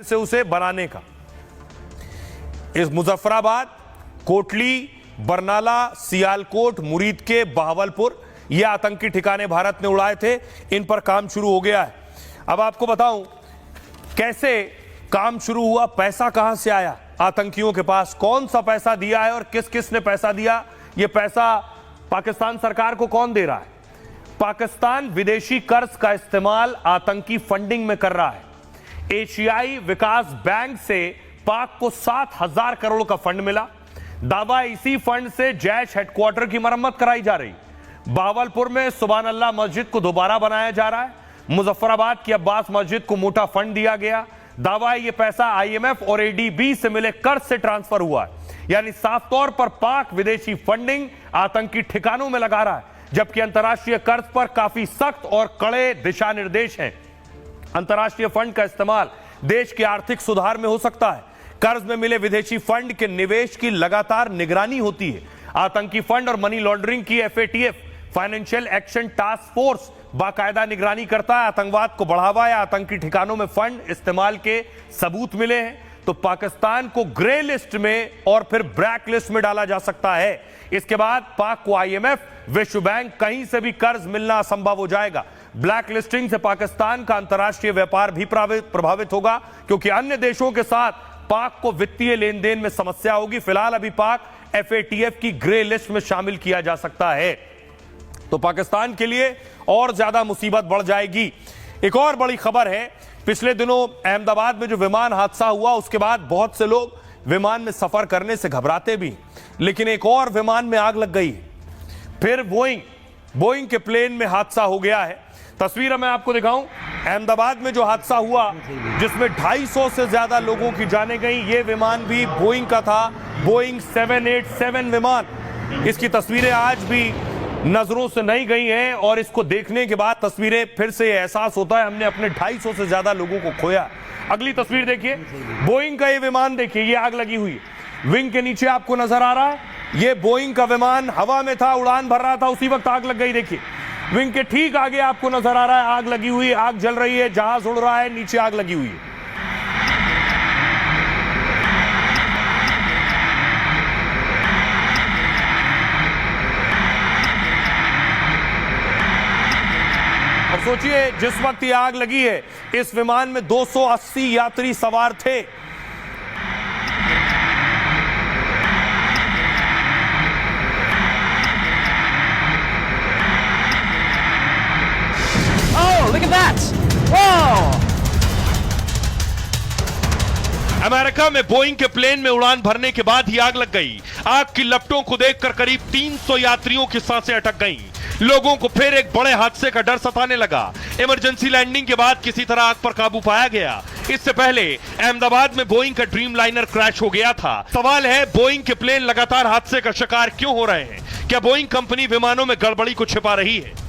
से उसे बनाने का। इस मुजफ्फराबाद, कोटली, बरनाला, सियालकोट, मुरीद के बहावलपुर ये आतंकी ठिकाने भारत ने उड़ाए थे। इन पर काम शुरू हो गया है। अब आपको बताऊं कैसे काम शुरू हुआ, पैसा कहां से आया आतंकियों के पास, कौन सा पैसा दिया है और किस किस ने पैसा दिया, यह पैसा पाकिस्तान सरकार को कौन दे रहा है। पाकिस्तान विदेशी कर्ज का इस्तेमाल आतंकी फंडिंग में कर रहा है। एशियाई विकास बैंक से पाक को 7,000 करोड़ का फंड मिला। दावा इसी फंड से जैश हेडक्वार्टर की मरम्मत कराई जा रही। बहावलपुर में सुभान अल्लाह मस्जिद को दोबारा बनाया जा रहा है। मुजफ्फराबाद की अब्बास मस्जिद को मोटा फंड दिया गया। दावा है ये पैसा आईएमएफ और एडीबी से मिले कर्ज से ट्रांसफर हुआ है। यानी साफ तौर पर पाक विदेशी फंडिंग आतंकी ठिकानों में लगा रहा है, जबकि अंतर्राष्ट्रीय कर्ज पर काफी सख्त और कड़े दिशा निर्देश हैं। अंतर्राष्ट्रीय फंड का इस्तेमाल देश के आर्थिक सुधार में हो सकता है। कर्ज में मिले विदेशी फंड के निवेश की लगातार निगरानी होती है। आतंकी फंड और मनी लॉन्ड्रिंग की FATF, financial action task force, बाकायदा निगरानी करता है। आतंकवाद को बढ़ावा या आतंकी ठिकानों में फंड इस्तेमाल के सबूत मिले हैं तो पाकिस्तान को ग्रे लिस्ट में और फिर ब्लैक लिस्ट में डाला जा सकता है। इसके बाद पाक को आईएमएफ, विश्व बैंक, कहीं से भी कर्ज मिलना असंभव हो जाएगा। ब्लैक लिस्टिंग से पाकिस्तान का अंतर्राष्ट्रीय व्यापार भी प्रभावित होगा, क्योंकि अन्य देशों के साथ पाक को वित्तीय लेन देन में समस्या होगी। फिलहाल अभी पाक एफएटीएफ की ग्रे लिस्ट में शामिल किया जा सकता है, तो पाकिस्तान के लिए और ज्यादा मुसीबत बढ़ जाएगी। एक और बड़ी खबर है, पिछले दिनों अहमदाबाद में जो विमान हादसा हुआ उसके बाद बहुत से लोग विमान में सफर करने से घबराते भी, लेकिन एक और विमान में आग लग गई। फिर बोइंग के प्लेन में हादसा हो गया है। तस्वीर मैं आपको दिखाऊं, अहमदाबाद में जो हादसा हुआ जिसमें 250 से ज्यादा लोगों की जानें गई, ये विमान भी बोइंग का था, बोइंग 787 विमान। इसकी तस्वीरें आज भी नजरों से नहीं गई हैं और इसको देखने के बाद तस्वीरें फिर से एहसास होता है हमने अपने 250 से ज्यादा लोगों को खोया। अगली तस्वीर देखिए, बोइंग का ये विमान देखिए, ये आग लगी हुई विंग के नीचे आपको नजर आ रहा है। ये बोइंग का विमान हवा में था, उड़ान भर रहा था, उसी वक्त आग लग गई। देखिए विंग के ठीक आगे आपको नजर आ रहा है आग लगी हुई, आग जल रही है, जहाज उड़ रहा है, नीचे आग लगी हुई है। और सोचिए जिस वक्त ये आग लगी है इस विमान में 280 यात्री सवार थे। Look at that! Whoa! America में बोइंग के प्लेन में उड़ान भरने के बाद ही आग लग गई। आग की लपटों को देखकर करीब 300 यात्रियों की सांसें अटक गईं। लोगों को फिर एक बड़े हादसे का डर सताने लगा। इमरजेंसी लैंडिंग के बाद किसी तरह आग पर काबू पाया गया। इससे पहले अहमदाबाद में बोइंग का ड्रीम लाइनर क्रैश हो गया था। सवाल है बोइंग के प्लेन लगातार हादसे का शिकार क्यों हो रहे हैं? क्या बोइंग कंपनी विमानों में गड़बड़ी को छिपा रही है?